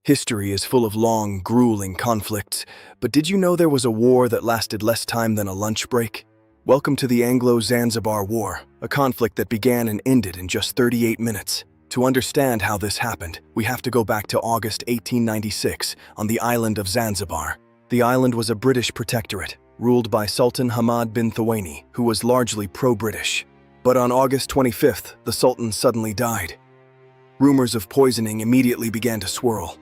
History is full of long, grueling conflicts, but did you know there was a war that lasted less time than a lunch break? Welcome to the Anglo-Zanzibar War, a conflict that began and ended in just 38 minutes. To understand how this happened, we have to go back to August 1896 on the island of Zanzibar. The island was a British protectorate, ruled by Sultan Hamad bin Thawani, who was largely pro-British. But on August 25th, the Sultan suddenly died. Rumors of poisoning immediately began to swirl.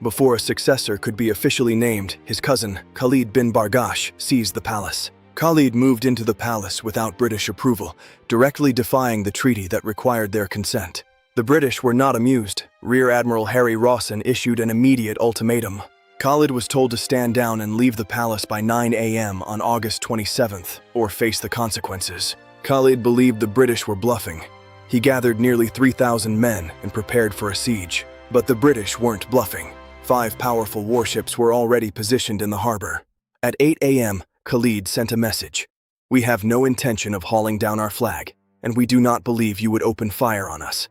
Before a successor could be officially named, his cousin, Khalid bin Bargash, seized the palace. Khalid moved into the palace without British approval, directly defying the treaty that required their consent. The British were not amused. Rear Admiral Harry Rawson issued an immediate ultimatum. Khalid was told to stand down and leave the palace by 9 a.m. on August 27th, or face the consequences. Khalid believed the British were bluffing. He gathered nearly 3,000 men and prepared for a siege. But the British weren't bluffing. 5 powerful warships were already positioned in the harbor. At 8 a.m., Khalid sent a message. "We have no intention of hauling down our flag, and we do not believe you would open fire on us."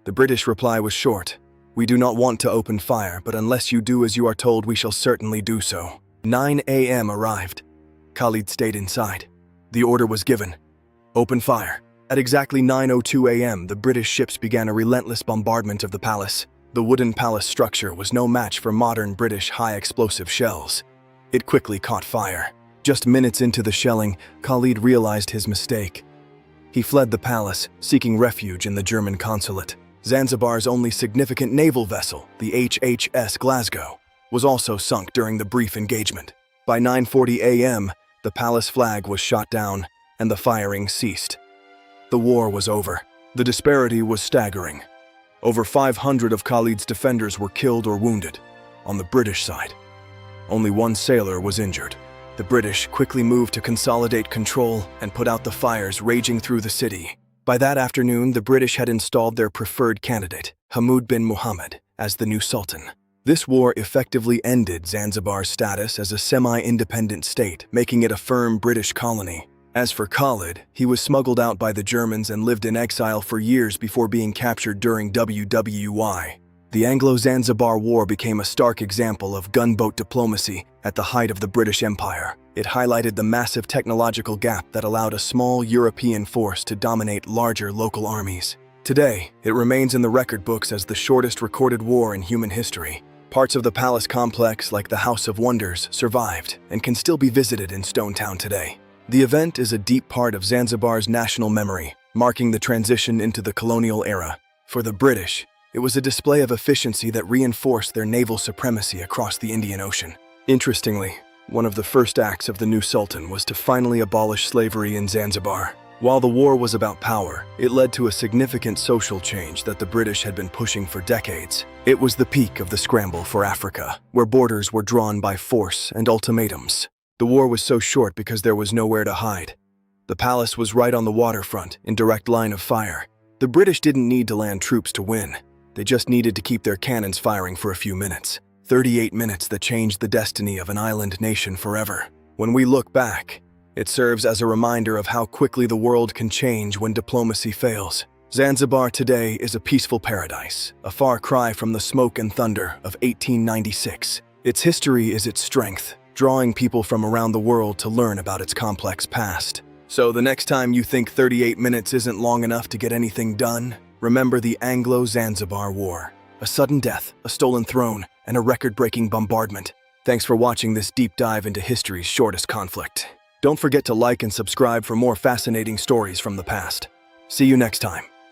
The British reply was short. "We do not want to open fire, but unless you do as you are told, we shall certainly do so." 9 a.m. arrived. Khalid stayed inside. The order was given. Open fire. At exactly 9:02 a.m., the British ships began a relentless bombardment of the palace. The wooden palace structure was no match for modern British high-explosive shells. It quickly caught fire. Just minutes into the shelling, Khalid realized his mistake. He fled the palace, seeking refuge in the German consulate. Zanzibar's only significant naval vessel, the HHS Glasgow, was also sunk during the brief engagement. By 9:40 a.m., the palace flag was shot down, and the firing ceased. The war was over. The disparity was staggering. Over 500 of Khalid's defenders were killed or wounded. On the British side, only one sailor was injured. The British quickly moved to consolidate control and put out the fires raging through the city. By that afternoon, the British had installed their preferred candidate, Hamad bin Muhammad, as the new sultan. This war effectively ended Zanzibar's status as a semi-independent state, making it a firm British colony. As for Khalid, he was smuggled out by the Germans and lived in exile for years before being captured during WWY. The Anglo-Zanzibar War became a stark example of gunboat diplomacy at the height of the British Empire. It highlighted the massive technological gap that allowed a small European force to dominate larger local armies. Today, it remains in the record books as the shortest recorded war in human history. Parts of the palace complex, like the House of Wonders, survived and can still be visited in Stone Town today. The event is a deep part of Zanzibar's national memory, marking the transition into the colonial era. For the British, it was a display of efficiency that reinforced their naval supremacy across the Indian Ocean. Interestingly, one of the first acts of the new sultan was to finally abolish slavery in Zanzibar. While the war was about power, it led to a significant social change that the British had been pushing for decades. It was the peak of the scramble for Africa, where borders were drawn by force and ultimatums. The war was so short because there was nowhere to hide. The palace was right on the waterfront, in direct line of fire. The British didn't need to land troops to win. They just needed to keep their cannons firing for a few minutes. 38 minutes that changed the destiny of an island nation forever. When we look back, it serves as a reminder of how quickly the world can change when diplomacy fails. Zanzibar today is a peaceful paradise, a far cry from the smoke and thunder of 1896. Its history is its strength, drawing people from around the world to learn about its complex past. So the next time you think 38 minutes isn't long enough to get anything done, remember the Anglo-Zanzibar War. A sudden death, a stolen throne, and a record-breaking bombardment. Thanks for watching this deep dive into history's shortest conflict. Don't forget to like and subscribe for more fascinating stories from the past. See you next time.